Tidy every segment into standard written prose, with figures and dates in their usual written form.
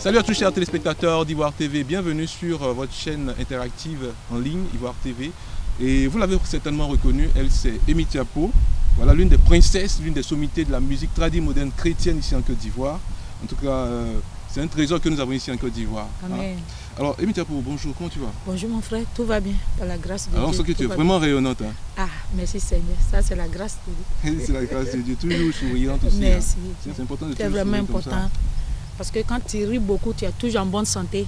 Salut à tous chers téléspectateurs d'Ivoire TV, bienvenue sur votre chaîne interactive en ligne Ivoire TV. Et vous l'avez certainement reconnue, elle c'est Emi Tiapo. Voilà l'une des princesses, l'une des sommités de la musique tradie moderne chrétienne ici en Côte d'Ivoire. En tout cas, c'est un trésor que nous avons ici en Côte d'Ivoire. Amen. Alors Emi Tiapo, bonjour, comment tu vas? Bonjour mon frère, tout va bien, par la grâce de Dieu. Alors on sent que tu es vraiment rayonnante. Hein? Ah, merci Seigneur, ça c'est la grâce de Dieu. C'est la grâce de Dieu, toujours souriante aussi. Merci. Hein? C'est important de C'est vraiment important. Parce que quand tu ris beaucoup, tu es toujours en bonne santé.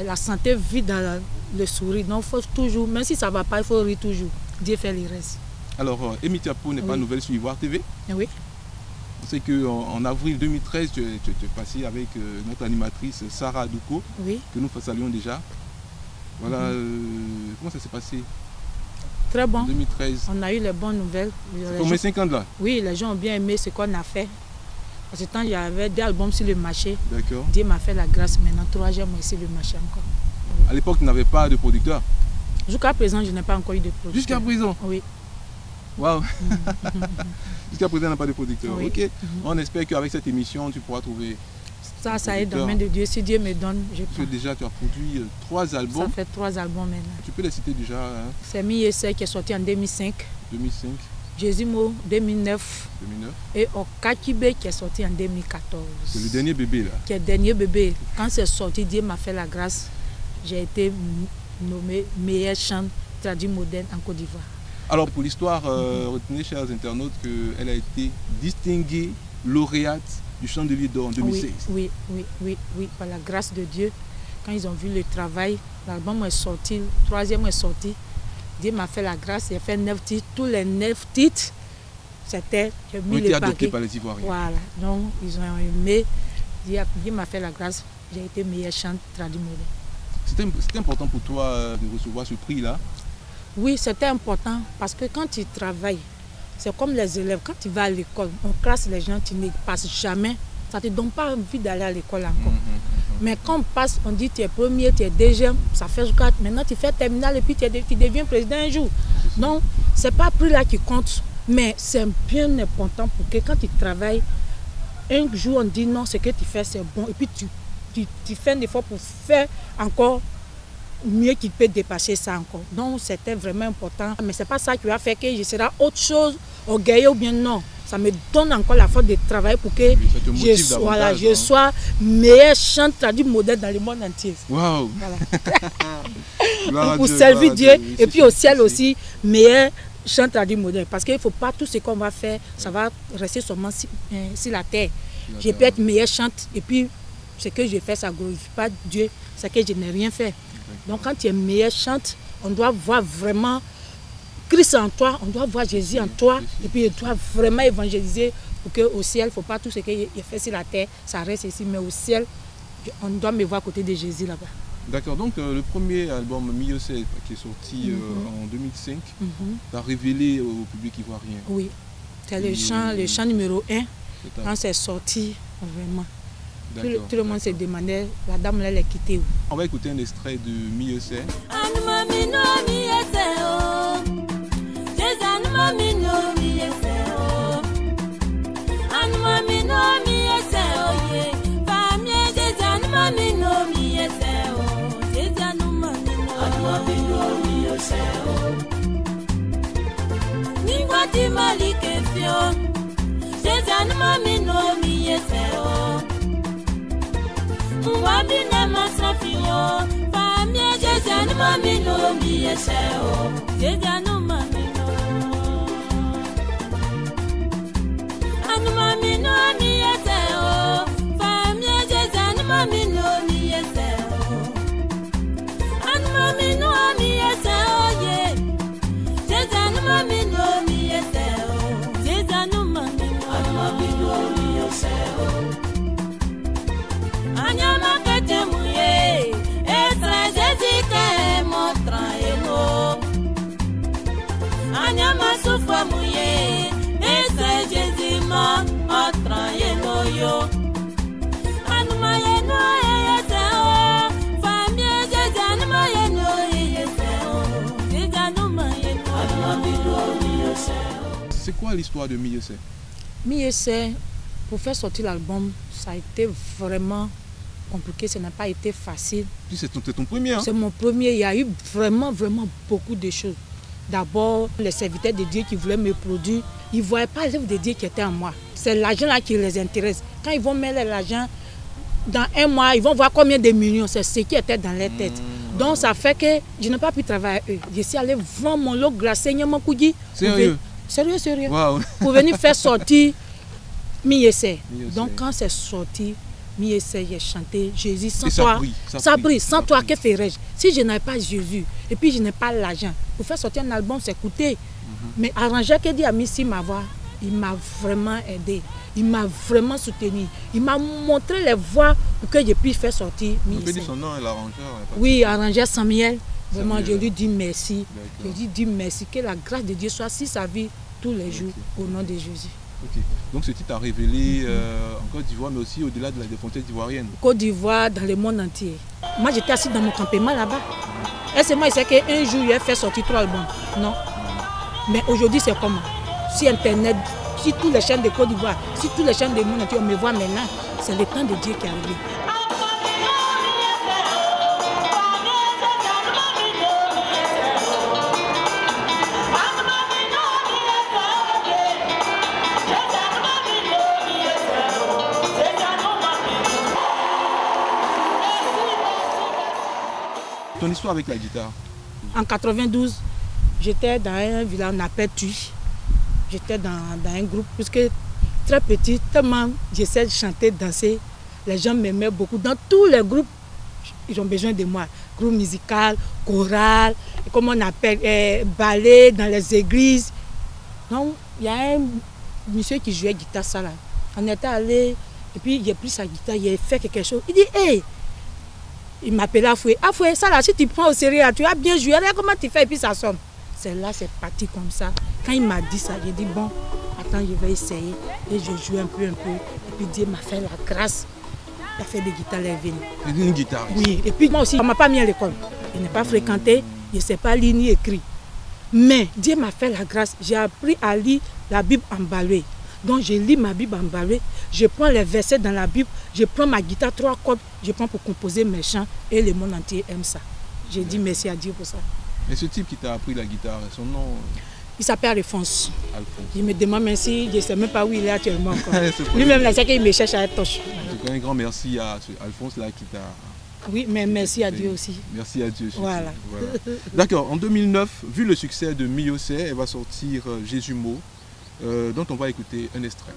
La santé vit dans le sourire. Donc il faut toujours, même si ça ne va pas, il faut rire toujours. Dieu fait le reste. Alors Emi Tiapo n'est pas nouvelle sur Ivoire TV. Oui. On sait qu'en avril 2013, tu es passé avec notre animatrice Sarah Adouko, que nous saluons déjà. Voilà, comment ça s'est passé? Très bon. En 2013. On a eu les bonnes nouvelles. C'est pour mes 5 ans là? Oui, les gens ont bien aimé ce qu'on a fait. En ce temps, il y avait des albums sur le marché. D'accord. Dieu m'a fait la grâce maintenant, 3e mois sur le marché encore. À l'époque, tu n'avais pas de producteur? Jusqu'à présent, je n'ai pas encore eu de producteur. Jusqu'à présent? Oui. Waouh. Jusqu'à présent, on n'a pas de producteur. Oui. Ok. On espère qu'avec cette émission, tu pourras trouver. Ça est dans la main de Dieu. Si Dieu me donne, je prends. Parce que déjà, tu as produit 3 albums. Ça fait 3 albums maintenant. Tu peux les citer déjà? Hein? C'est Mi Ese qui est sorti en 2005. 2005. Jésus Mo 2009. 2009. Et Okakibe qui est sorti en 2014. C'est le dernier bébé là. Qui est le dernier bébé. Quand c'est sorti, Dieu m'a fait la grâce. J'ai été nommé meilleur chant traduit moderne en Côte d'Ivoire. Alors pour l'histoire, retenez chers internautes qu'elle a été distinguée lauréate du Chandelier d'Or en 2016. Oui, par la grâce de Dieu. Quand ils ont vu le travail, l'album est sorti, le 3e est sorti. Dieu m'a fait la grâce, j'ai fait 9 titres. Tous les 9 titres, c'était adoptés par les Ivoiriens. Voilà, donc ils ont aimé. Dieu m'a fait la grâce, j'ai été meilleur chant traduit moderne. C'était important pour toi de recevoir ce prix-là? Oui, c'était important parce que quand tu travailles, c'est comme les élèves. Quand tu vas à l'école, on classe les gens, tu ne passes jamais. Ça ne te donne pas envie d'aller à l'école encore. Mais quand on passe, on dit tu es premier, tu es deuxième, ça fait 4. Maintenant tu fais terminale et puis tu deviens président un jour. Donc, ce n'est pas le prix là qui compte, mais c'est bien important pour que quand tu travailles, un jour on dit non, ce que tu fais c'est bon. Et puis tu fais un effort pour faire encore mieux qu'il peut dépasser ça encore. Donc c'était vraiment important. Mais ce n'est pas ça qui va faire que je serai autre chose, orgueilleux ou bien non. Ça me donne encore la force de travailler pour que je sois meilleur chant traduit modèle dans le monde entier. Waouh! Voilà. Pour servir Dieu et puis au ciel aussi, meilleur chant traduit modèle. Parce qu'il ne faut pas tout ce qu'on va faire, ça va rester seulement sur la terre. Je peux être meilleur chant et puis ce que je fais, ça ne glorifie pas Dieu, c'est que je n'ai rien fait. Donc quand tu es meilleur chante, on doit voir vraiment Christ en toi, on doit voir Jésus en toi, et puis on doit vraiment évangéliser pour qu'au ciel, il ne faut pas tout ce qu'il fait sur la terre, ça reste ici, mais au ciel, on doit me voir à côté de Jésus là-bas. D'accord, donc le premier album Mi Ese qui est sorti en 2005, t'a révélé au public ivoirien. Oui, c'est le chant numéro 1, quand c'est sorti, vraiment. Tout le monde s'est demandé, la dame là, elle est quittée. On va écouter un extrait de Mi Ese. C'est quoi l'histoire de Mi Ese? Mi Ese, pour faire sortir l'album, ça a été vraiment compliqué, ça n'a pas été facile. Puis c'est ton premier. Hein? C'est mon premier. Il y a eu vraiment, vraiment beaucoup de choses. D'abord, les serviteurs de Dieu qui voulaient me produire, ils ne voyaient pas l'œuvre de Dieu qui était en moi. C'est l'argent là qui les intéresse. Quand ils vont mettre l'argent, dans un mois, ils vont voir combien de millions. C'est ce qui était dans leur tête. Donc ça fait que je n'ai pas pu travailler avec eux. Je suis allé vendre mon lot glacé, Sérieux? Sérieux. Wow. Pour venir faire sortir mi-essai. Donc quand c'est sorti, mi-essai, j'ai chanté Jésus sans toi. Ça brille. Sans toi, que ferais-je? Si je n'avais pas Jésus et puis je n'ai pas l'argent, pour faire sortir un album, c'est coûté. Mais arranger que dit à Missy ma voix, il m'a vraiment aidé. Il m'a vraiment soutenu. Il m'a montré les voies pour que je puisse faire sortir mi-essai. Vous pouvez dire son nom, l'arrangeur? Oui, arrangeur Samuel. Vraiment, je lui dis merci. Je lui dis merci. Que la grâce de Dieu soit sur sa vie tous les jours, au nom de Jésus. Ok. Donc ce titre a révélé en Côte d'Ivoire, mais aussi au-delà de la frontière ivoirienne. Côte d'Ivoire, dans le monde entier. Moi, j'étais assis dans mon campement là-bas. Est-ce que moi, je sais qu'un jour, il a fait sortir 3 albums? Non. Mais aujourd'hui, c'est comment? Si Internet, si toutes les chaînes de Côte d'Ivoire, si toutes les chaînes du monde entier, on me voit maintenant, c'est le temps de Dieu qui est arrivé. Ton histoire avec la guitare? En 92, j'étais dans un village, on appelle Tuy. J'étais dans un groupe, puisque très petit, tellement j'essaie de chanter, danser, les gens m'aimaient beaucoup. Dans tous les groupes, ils ont besoin de moi. Groupe musical, choral, comme on appelle, ballet dans les églises. Donc, il y a un monsieur qui jouait guitare, ça là. On était allé, et puis il a pris sa guitare, il a fait quelque chose. Il dit, hey! Il m'appelait Afoué. Afoué, ça là, si tu prends au sérieux, tu as bien joué. Regarde comment tu fais et puis ça sonne. C'est là, c'est parti comme ça. Quand il m'a dit ça, j'ai dit bon, attends, je vais essayer. Et je joue un peu. Et puis Dieu m'a fait la grâce. Il a fait des guitares, les veines. Une guitare? Oui. Et puis moi aussi, on ne m'a pas mis à l'école. Je n'ai pas fréquenté, je ne sais pas lire ni écrire. Mais Dieu m'a fait la grâce. J'ai appris à lire la Bible en baloué. Donc je lis ma Bible en baloué, je prends les versets dans la Bible, je prends ma guitare 3 cordes, je prends pour composer mes chants et le monde entier aime ça. J'ai dit merci à Dieu pour ça. Et ce type qui t'a appris la guitare, son nom? Il s'appelle Alphonse. Il me demande merci, je ne sais même pas où il est actuellement encore. Lui-même, c'est qu'il me cherche à être toche. En tout cas, un grand merci à Alphonse là qui t'a... Oui, mais merci à Dieu aussi. Merci à Dieu. Voilà. D'accord, en 2009, vu le succès de Mi-Yossé, elle va sortir Jésus Mot, dont on va écouter un extrait.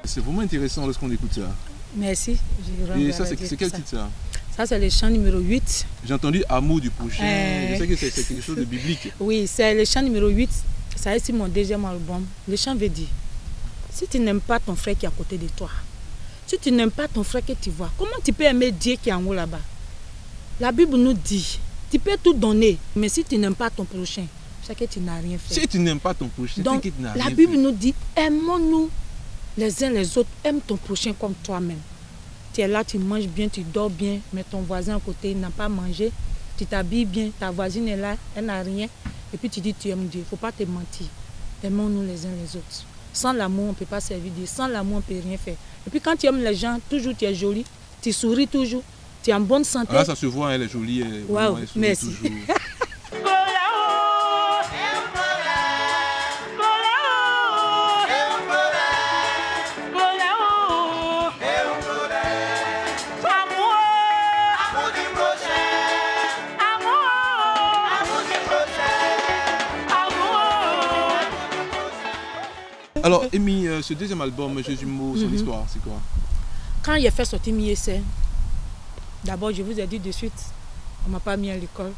C'est vraiment intéressant lorsqu'on écoute ça. Merci. Et ça, c'est quel titre ça? Ça, c'est le chant numéro 8. J'ai entendu Amour du prochain. Je sais que c'est quelque chose de biblique. Oui, c'est le chant numéro 8. Ça c'est mon deuxième album. Le chant veut dire, si tu n'aimes pas ton frère qui est à côté de toi, si tu n'aimes pas ton frère que tu vois, comment tu peux aimer Dieu qui est en haut là-bas? La Bible nous dit, tu peux tout donner, mais si tu n'aimes pas ton prochain, c'est que tu n'as rien fait. Si tu n'aimes pas ton prochain, c'est que tu n'as rien fait. La Bible nous dit, aimons-nous les uns les autres, aime ton prochain comme toi-même. Tu es là, tu manges bien, tu dors bien, mais ton voisin à côté n'a pas mangé. Tu t'habilles bien, ta voisine est là, elle n'a rien. Et puis tu dis tu aimes Dieu. Il ne faut pas te mentir. Aimons-nous les uns les autres. Sans l'amour, on ne peut pas servir Dieu. Sans l'amour, on ne peut rien faire. Et puis quand tu aimes les gens, toujours tu es jolie, tu souris toujours, tu es en bonne santé. Ah, ça se voit, elle est jolie. Wow, merci. Toujours. Alors, Amy, ce deuxième album, Jésus Mo, son histoire, c'est quoi? Quand il a fait sortir Miessé, d'abord, je vous ai dit de suite, on ne m'a pas mis à l'école.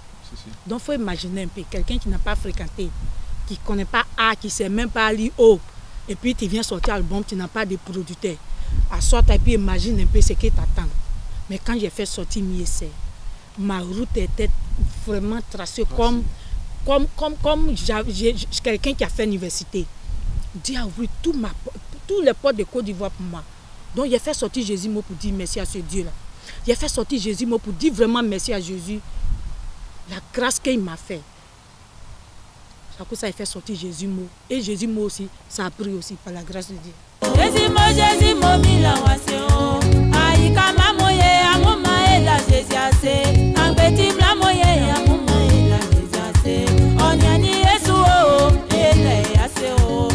Donc, il faut imaginer un peu, quelqu'un qui n'a pas fréquenté, qui ne connaît pas A, qui ne sait même pas lire O, et puis tu viens sortir album, tu n'as pas de producteur. À soi, et puis imagine un peu ce qui t'attend. Mais quand j'ai fait sortir Miessé, ma route était vraiment tracée comme quelqu'un qui a fait l'université. Dieu a ouvert tous les portes de Côte d'Ivoire pour moi. Donc, j'ai fait sortir Jésus Mo pour dire merci à ce Dieu-là. J'ai fait sortir Jésus Mo pour dire vraiment merci à Jésus. La grâce qu'il m'a fait. Chaque fois, ça a fait sortir Jésus Mo. Et Jésus Mo aussi, ça a pris aussi par la grâce de Dieu. Jésus Mo, mila waseo. Aïka mamoye, amoma et la Jésus. Ambeti blamoye, amoma et la Jésus. Onyani Yesuo, ele yaseo.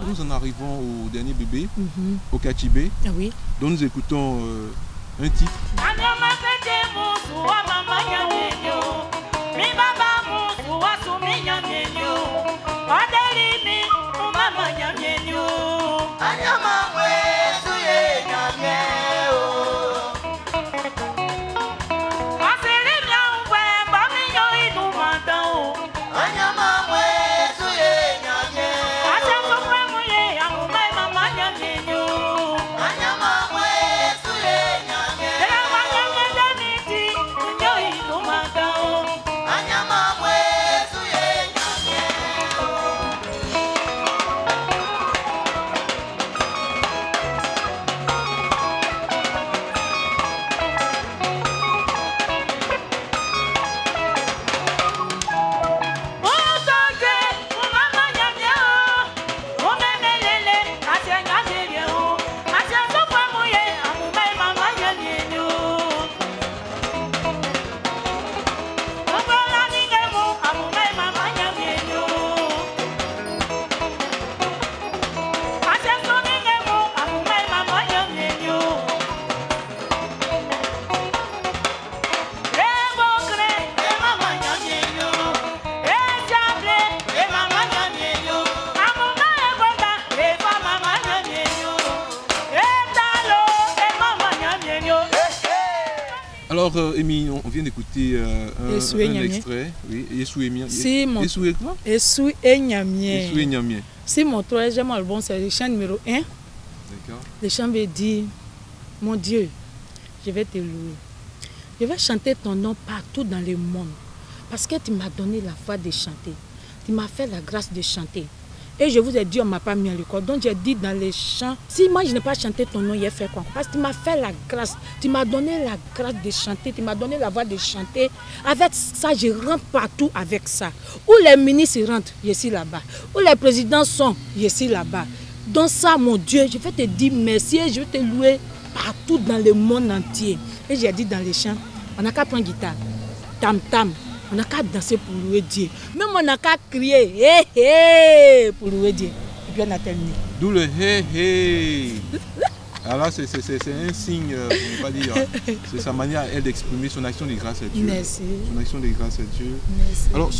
Nous en arrivons au dernier bébé, au Kachibé, oui. dont nous écoutons un titre. Alors, Amy, on vient d'écouter un extrait. Oui, Yesou Emi. Yesou et quoi? Yesou et Nyamien. Si mon troisième album, c'est le chant numéro 1. D'accord. Le chant veut dire, mon Dieu, je vais te louer. Je vais chanter ton nom partout dans le monde. Parce que tu m'as donné la foi de chanter. Tu m'as fait la grâce de chanter. Et je vous ai dit, on ne m'a pas mis à l'école. Donc j'ai dit dans les chants, si moi je n'ai pas chanté ton nom, il a fait quoi? Parce que tu m'as fait la grâce. Tu m'as donné la grâce de chanter. Tu m'as donné la voix de chanter. Avec ça, je rentre partout avec ça. Où les ministres rentrent, je suis là-bas. Où les présidents sont, je suis là-bas. Donc ça, mon Dieu, je vais te dire merci et je vais te louer partout dans le monde entier. Et j'ai dit dans les chants, on n'a qu'à prendre guitare, tam-tam. On n'a qu'à danser pour louer Dieu. Même on n'a qu'à crier hé hé pour louer Dieu. Et puis on a terminé. D'où le hé hé. Alors là, c'est un signe, on va dire, c'est sa manière à elle d'exprimer son action de grâce à Dieu. Merci. Son action de grâce à Dieu. Merci. Alors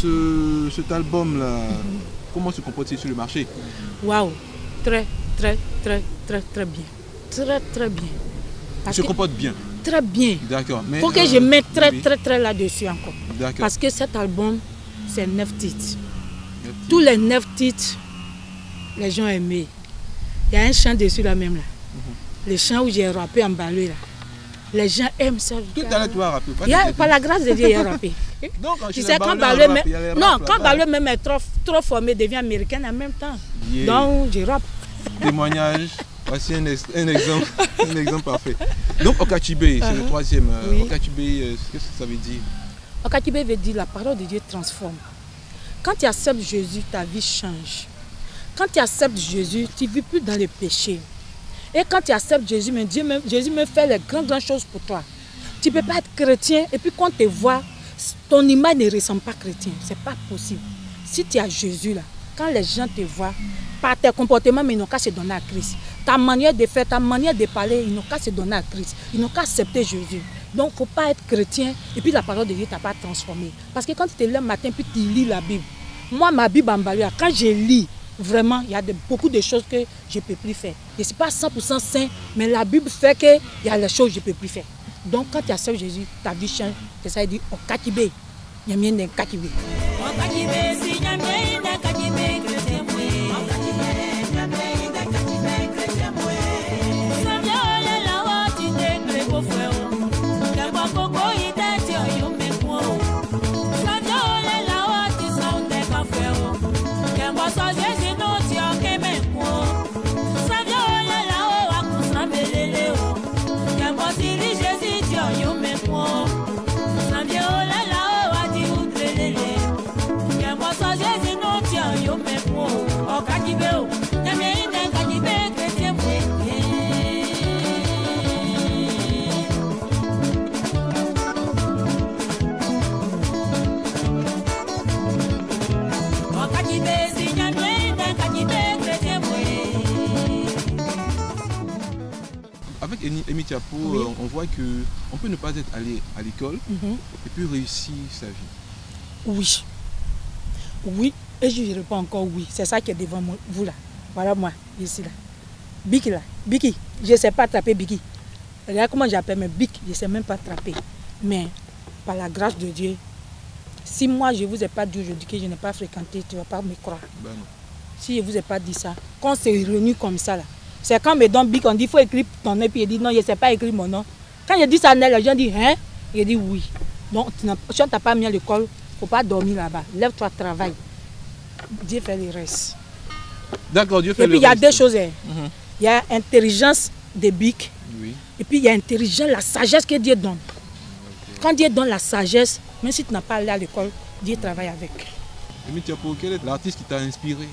cet album-là, comment se comporte-t-il sur le marché? Waouh, très bien. Très bien. Il se comporte bien. Très bien. D'accord. Il faut que je mette très là-dessus encore. D'accord. Parce que cet album, c'est 9 titres. Tous les 9 titres, les gens aimé. Il y a un chant dessus là même là. Le chant où j'ai rappé en balou là. Les gens aiment ça. Tout à l'heure tu vas rapper. Par la grâce de Dieu, il a rappé. Donc, Tu sais, quand Balou même est trop formé, devient américaine en même temps. Yeah. Donc, je rappe. Témoignage, voici un exemple, un exemple parfait. Donc, Okachibé, c'est le troisième. Oui. Okachibé, qu'est-ce que ça veut dire? Okachibé veut dire la parole de Dieu transforme. Quand tu acceptes Jésus, ta vie change. Quand tu acceptes Jésus, tu ne vis plus dans le péché. Et quand tu acceptes Jésus, Jésus me fait les grandes choses pour toi. Tu ne peux pas être chrétien et puis quand on te voit, ton image ne ressemble pas chrétien. Ce n'est pas possible. Si tu as Jésus là, quand les gens te voient, par tes comportements, mais ils n'ont qu'à se donner à Christ. Ta manière de faire, ta manière de parler, ils n'ont qu'à se donner à Christ. Ils n'ont qu'à accepter Jésus. Donc, il ne faut pas être chrétien et puis la parole de Dieu ne t'a pas transformé. Parce que quand tu te lèves le matin puis tu lis la Bible, moi, ma Bible en Baloua, quand je lis, vraiment, il y a beaucoup de choses que je ne peux plus faire. Je ne suis pas 100% saint, mais la Bible fait qu'il y a les choses que je ne peux plus faire. Donc, quand tu acceptes Jésus, ta vie change. C'est ça, il dit, Okachibé. Il y a bien des Okachibé. Avec Amy Thiapo, oui. On voit qu'on peut ne pas être allé à l'école et puis réussir sa vie. Oui. Oui, et je réponds encore oui. C'est ça qui est devant vous là. Voilà moi, ici là. Biki là. Biki, je ne sais pas attraper Biki. Regarde comment j'appelle mes Biki, je ne sais même pas attraper. Mais par la grâce de Dieu, si moi je ne vous ai pas dit aujourd'hui que je n'ai pas fréquenté, tu ne vas pas me croire. Ben non. Si je ne vous ai pas dit ça, quand c'est réuni comme ça là, c'est quand on me donne Biki, on dit il faut écrire ton nom, puis il dit non, je ne sais pas écrire mon nom. Quand je dis ça, les gens disent hein, il dit oui. Donc si on ne t'a pas mis à l'école, il ne faut pas dormir là-bas. Lève-toi, travaille. Dieu fait le reste. D'accord, Dieu fait le reste. Et puis il y a deux choses. Il y a l'intelligence des bics. Oui. Et puis il y a l'intelligence, la sagesse que Dieu donne. Okay. Quand Dieu donne la sagesse, même si tu n'as pas allé à l'école, Dieu travaille avec. Amy Thiapo, quel est l'artiste qui t'a inspiré?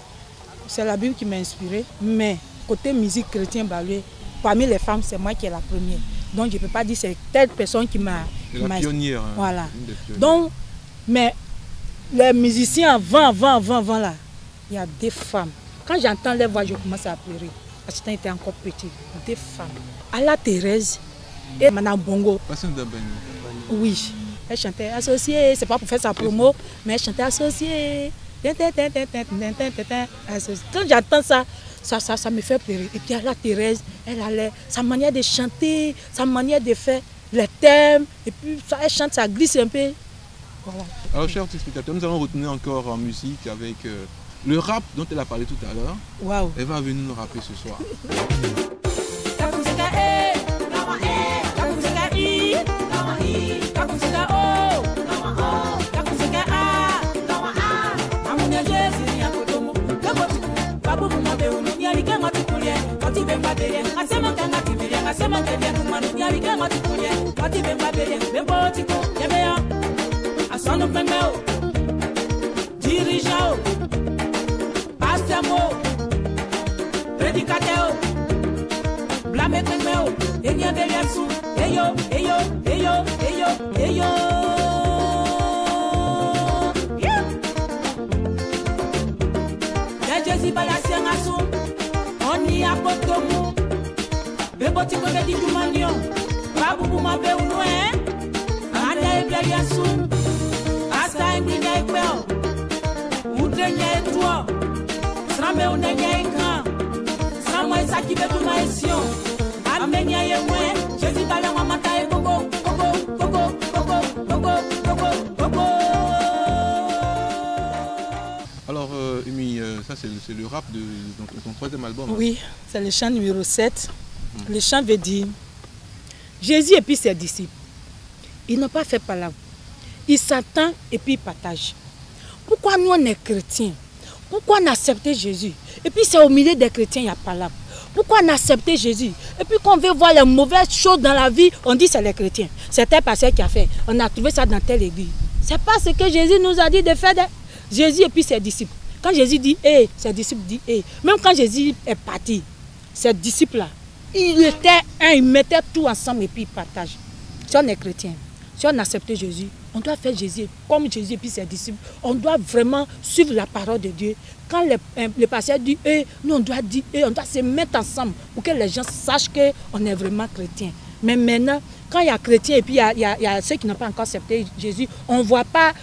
C'est la Bible qui m'a inspiré. Mais côté musique chrétien baloué, parmi les femmes, c'est moi qui est la première. Donc je ne peux pas dire que c'est telle personne qui m'a... C'est la pionnière. Hein, voilà. Donc, mais les musiciens avant là, il y a des femmes. Quand j'entends les voix, je commence à pleurer. Parce que j'étais encore petit. Des femmes. Ala Thérèse et Madame Bongo. Oui. Elle chantait associée. C'est pas pour faire sa promo, mais elle chantait associée. Quand j'entends ça, ça me fait pleurer. Et puis Ala Thérèse, elle allait, sa manière de chanter, sa manière de faire les thèmes, et puis ça, elle chante, ça glisse un peu. Voilà. Alors, chers spectateurs, nous allons retenir encore en musique avec le rap dont elle a parlé tout à l'heure. Wow. Elle va venir nous rapper ce soir. Dirigeant, pasteur, prédicateur, blâme crémeo, et n'y a rien sous, et yo, et yo, et yo, et yo, et yo. Jésus va la sien à sous, on y a pas de mot, béboti qu'on a dit du manion, pas beaucoup ma bé ou loin, on a bien sous, à ça un bien équerre. Alors, Amy, ça c'est le rap de ton troisième album. Oui, c'est le chant numéro 7. Le chant veut dire Jésus et puis ses disciples, ils n'ont pas fait par là. il s'attend et puis il partage. Pourquoi nous on est chrétiens? Pourquoi on a accepté Jésus? Et puis c'est au milieu des chrétiens, il n'y a pas là. Pourquoi on a accepté Jésus? Et puis quand on veut voir les mauvaises choses dans la vie, on dit c'est les chrétiens. C'est un pasteur qui a fait. On a trouvé ça dans telle église. C'est pas ce que Jésus nous a dit de faire. Jésus et puis ses disciples. Quand Jésus dit hey, ses disciples disent hey. Même quand Jésus est parti, ses disciples-là, ils étaient un, ils mettaient tout ensemble et puis ils partagent. Si on est chrétien, si on accepte Jésus, on doit faire Jésus comme Jésus et puis ses disciples. On doit vraiment suivre la parole de Dieu. Quand le pasteur dit nous on doit dire on doit se mettre ensemble pour que les gens sachent qu'on est vraiment chrétien. Mais maintenant, quand il y a chrétiens et puis il y a ceux qui n'ont pas encore accepté Jésus, on voit pas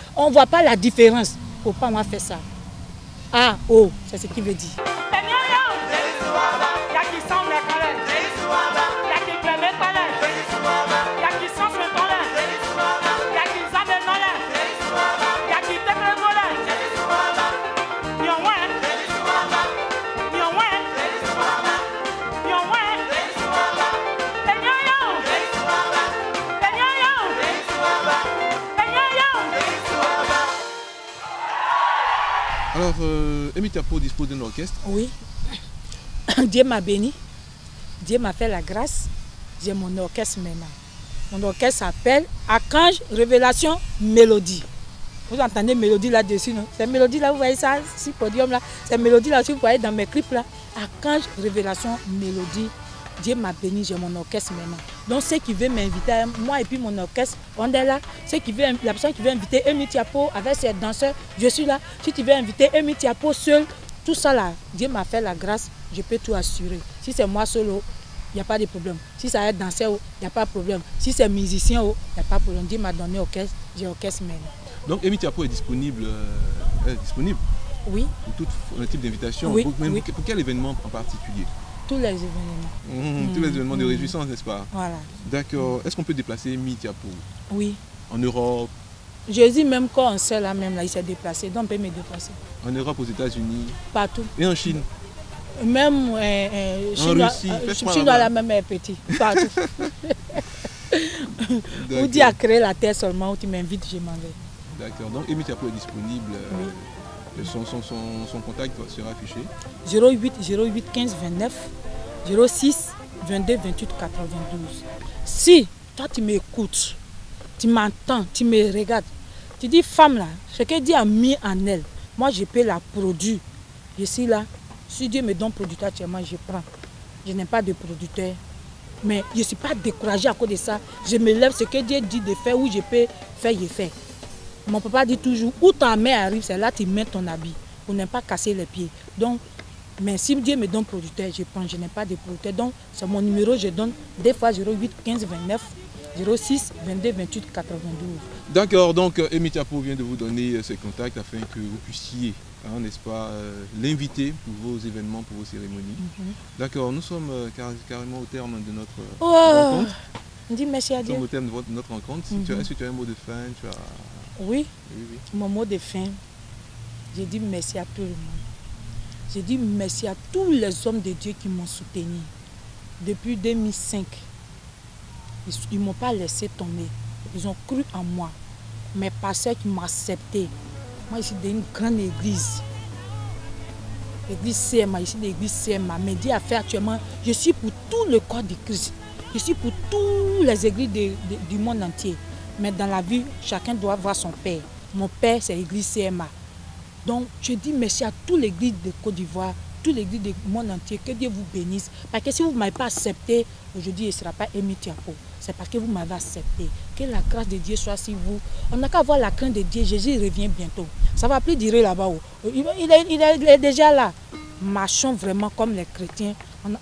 la différence. Il ne faut pas moi faire ça. Ah, oh, c'est ce qu'il veut dire. Alors, Emitiapo dispose d'un orchestre. Oui. Dieu m'a béni. Dieu m'a fait la grâce. J'ai mon orchestre maintenant. Mon orchestre s'appelle Archange Révélation Mélodie. Vous entendez mélodie là-dessus, non? Cette mélodie là, vous voyez ça, ce podium là. Cette mélodie là, si vous voyez dans mes clips là. Archange Révélation Mélodie. Dieu m'a béni, j'ai mon orchestre maintenant. Donc ceux qui veulent m'inviter, moi et puis mon orchestre, on est là. La personne qui veut inviter Emitiapo avec ses danseurs, je suis là. Si tu veux inviter Emitiapo seul, tout ça là, Dieu m'a fait la grâce, je peux tout assurer. Si c'est moi solo, il n'y a pas de problème. Si ça est danseur, il n'y a pas de problème. Si c'est musicien, il n'y a pas de problème. Dieu m'a donné orchestre, j'ai orchestre maintenant. Donc Emitiapo est disponible, oui. Pour tout type d'invitation. Oui, oui. Pour quel événement en particulier? Tous les événements. Tous les événements de réjouissance, n'est-ce pas? Voilà. D'accord. Est-ce qu'on peut déplacer Emitiapo? Oui. En Europe? Jésus, même quand on sait là, même là, il s'est déplacé. Donc on peut me déplacer. En Europe, aux États-Unis? Partout. Et en Chine? Même en Russie. Chine la même est petit. Partout. Ou dis à créer la terre seulement, où tu m'invites, je m'en vais. D'accord. Donc Emitiapo est disponible. Oui. Son contact sera affiché. 08 15 29 06 22 28 92. Si toi tu m'écoutes, tu m'entends, tu me regardes, tu dis femme là, ce que Dieu a mis en elle, moi je peux la produire. Je suis là. Si Dieu me donne producteur actuellement, je prends. Je n'ai pas de producteur. Mais je ne suis pas découragée à cause de ça. Je me lève, ce que Dieu dit de faire, où je peux faire, je fais. Mon papa dit toujours, où ta mère arrive, c'est là que tu mets ton habit, pour ne pas casser les pieds. Donc, mais si Dieu me donne producteur, je prends, je n'ai pas de producteur. Donc, c'est mon numéro, je donne des fois 08 15 29 06 22 28 92. D'accord, donc Emitiapo vient de vous donner ses contacts afin que vous puissiez, n'est-ce pas, l'inviter pour vos événements, pour vos cérémonies. D'accord, nous sommes carrément au terme de notre rencontre. Dis merci à Dieu. Nous sommes au terme de notre rencontre. Est-ce que tu as un mot de fin? Oui. Mon mot de fin, je dis merci à tout le monde. Je dis merci à tous les hommes de Dieu qui m'ont soutenu. Depuis 2005, ils ne m'ont pas laissé tomber. Ils ont cru en moi. Mes pasteurs qui m'ont accepté. Moi, je suis d'une grande église. L'église CMA, ici l'église CMA. Mais Dieu a fait actuellement, je suis pour tout le corps de Christ. Je suis pour toutes les églises du monde entier. Mais dans la vie, chacun doit voir son père. Mon père, c'est l'église CMA. Donc, je dis merci à toute l'église de Côte d'Ivoire, toute l'église du monde entier. Que Dieu vous bénisse. Parce que si vous ne m'avez pas accepté, aujourd'hui, il ne sera pas Emitiapo. C'est parce que vous m'avez accepté. Que la grâce de Dieu soit sur vous. On n'a qu'à avoir la crainte de Dieu. Jésus revient bientôt. Ça ne va plus durer là-bas. Il est déjà là. Marchons vraiment comme les chrétiens.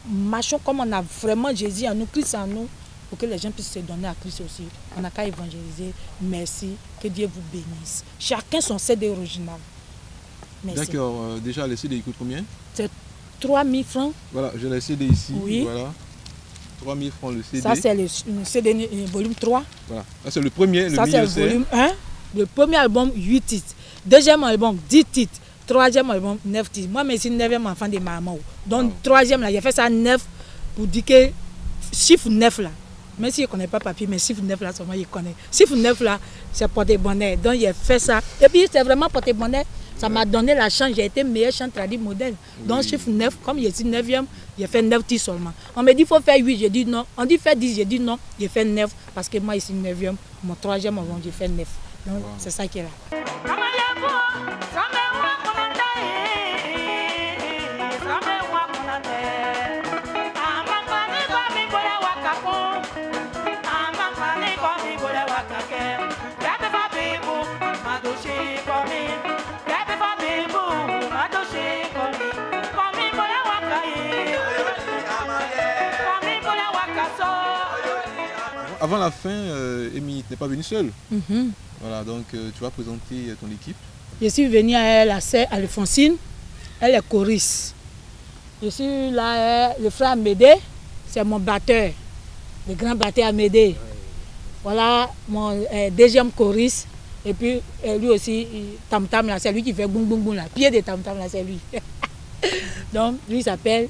Marchons comme on a vraiment Jésus en nous, Christ en nous. Pour que les gens puissent se donner à Christ aussi. On n'a qu'à évangéliser. Merci. Que Dieu vous bénisse. Chacun son CD original. D'accord. Déjà, le CD coûte combien? C'est 3 000 francs. Voilà, j'ai le CD ici. Oui. Voilà. 3 000 francs le CD. Ça, c'est le CD volume 3. Voilà. Ça, c'est le premier. Ça, c'est le volume 1. Le premier album, 8 titres. Deuxième album, 10 titres. Troisième album, 9 titres. Moi, je suis le 9e enfant de maman. Donc, troisième, là, j'ai fait ça 9 pour dire que chiffre 9 là. Même si je ne connais pas papier, mais chiffre 9 là, seulement je connais. Chiffre 9 là, c'est porte-bonheur. Donc j'ai fait ça. Et puis c'est vraiment porte-bonheur. Ça m'a donné la chance, j'ai été meilleur chant traduit modèle. Donc chiffre 9, comme je suis 9e, j'ai fait 9 tirs seulement. On me dit qu'il faut faire 8, j'ai dit non. On dit faire 10, j'ai dit non. J'ai fait 9 parce que moi je suis 9e, mon 3e avant j'ai fait 9. Donc c'est ça qui est là. Avant la fin, Amy n'est pas venue seule. Voilà, donc tu vas présenter ton équipe. Je suis venue à la sœur Alphonsine, elle est choriste. Je suis là, le frère Amédée, c'est mon batteur, le grand batteur Amédée. Voilà mon deuxième choriste. Et puis lui aussi, Tam Tam, c'est lui qui fait boum boum boum, le pied de Tam Tam, c'est lui. Donc lui s'appelle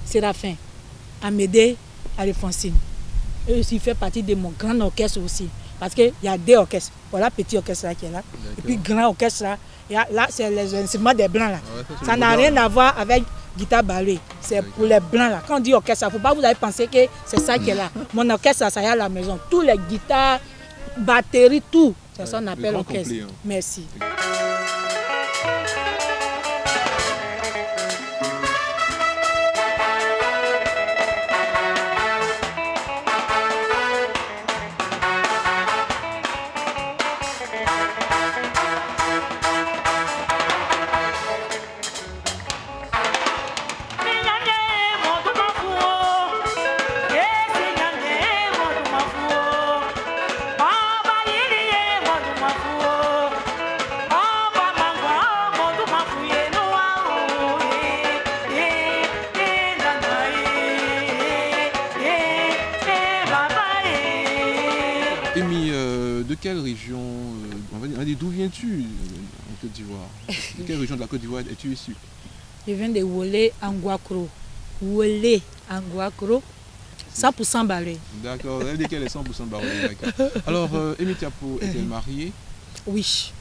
Séraphin, Amédée Alphonsine. Et aussi fait partie de mon grand orchestre aussi. Parce qu'il y a deux orchestres. Voilà, petit orchestre là qui est là. Et puis grand orchestre là. Là, c'est les instruments des blancs là. Ah ouais, ça n'a rien à voir avec guitare ballet. C'est pour les blancs là. Quand on dit orchestre, il ne faut pas vous avez pensé que c'est ça qui est là. Mon orchestre, ça y est à la maison. Tous les guitares, batteries, tout. C'est ça qu'on appelle orchestre. Complet, hein. Merci. Amy, de quelle région, on va dire, d'où viens-tu en Côte d'Ivoire? De quelle région de la Côte d'Ivoire es-tu issu? Je viens de Wolé, Anguakro. Wolé, Anguakro, 100% ballet. D'accord, elle dit qu'elle est 100% ballet. Alors, Amy Tiapo est-elle mariée? Oui,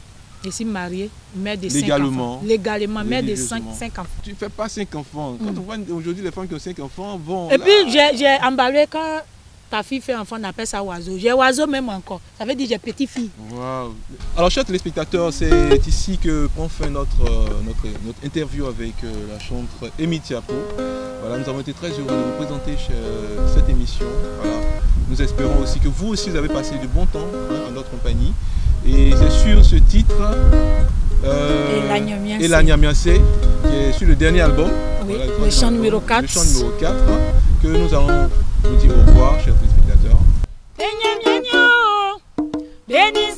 je suis mariée, mère de 5 Légalement? enfants. Légalement, mère de 5 enfants. Tu ne fais pas 5 enfants. Quand on voit aujourd'hui les femmes qui ont 5 enfants, bon... Et puis j'ai emballé quand... Ta fille fait enfant, on appelle ça oiseau. J'ai oiseau même encore. Ça veut dire j'ai petite fille. Wow. Alors, chers téléspectateurs, c'est ici que prend fin notre interview avec la chanteuse Amy Tiapo. Voilà, nous avons été très heureux de vous présenter cette émission. Voilà. Nous espérons aussi que vous aussi vous avez passé du bon temps en notre compagnie. Et c'est sur ce titre, Elanyamiansé, qui est sur le dernier album. Oui, voilà, le chant numéro 4. Le chant numéro 4, que nous allons vous dire au revoir, chers téléspectateurs. Béni